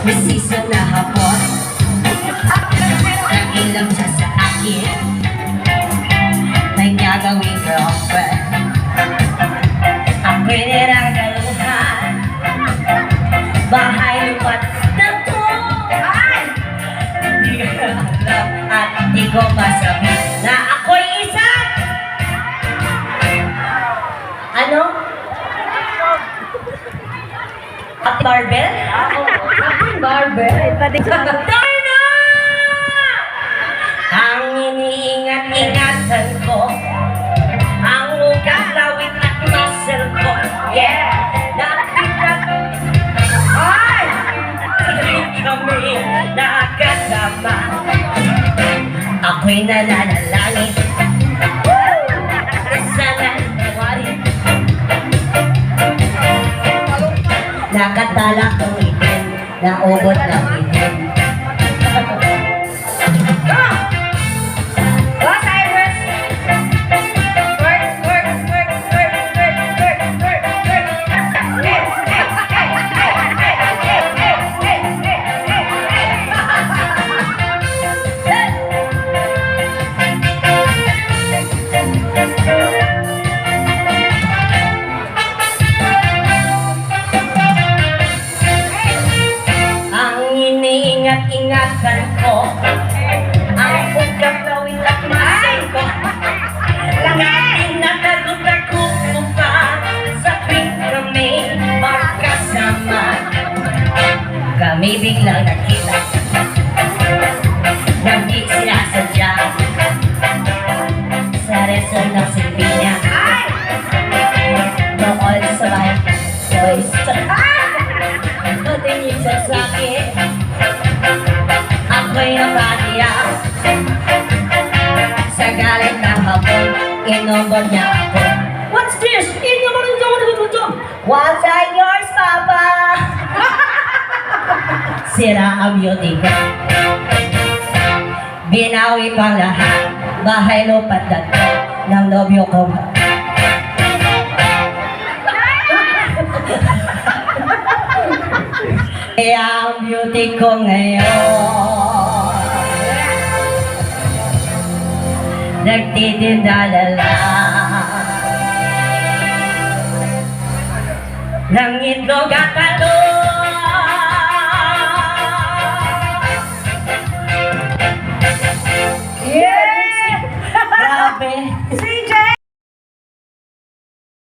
Misiso na hapon, nagilam siya sa akin. May gagawing girlfriend, ako'y niragaluhan. Bahay lupat na to, ay! Hindi ka alam at di ko masabi na ako'y isang ano? At barbell? Barbell. Darna! Ang iniingat-ingatan ko, ang ugat, lawit at muscle ko. Yeah! Nakita ay! Kami nakasama. Ako'y nananalangin. Sana nawari. Nakatala kong itin, naubot ng itin. Ingatan ko ang ugat, lawit at muscle ko. Langating natagutan ko pa sa tuwing kami magkasama. Kami biglang nakita nang di sinasadya sa resol ng silbi niya. Noon sabay voice patingin siya sa akin. Ako'y napatiyak sa galit ng hapon, inumbod niya ako. What's this? What's that yours, Papa? Sira ang beauty ko. Binawi pang lahat, bahay lupat na to ng nobyo ko. Kaya ang beauty ko ngayon nagtitindalala ng itlog at talong. Yeah! Grabe!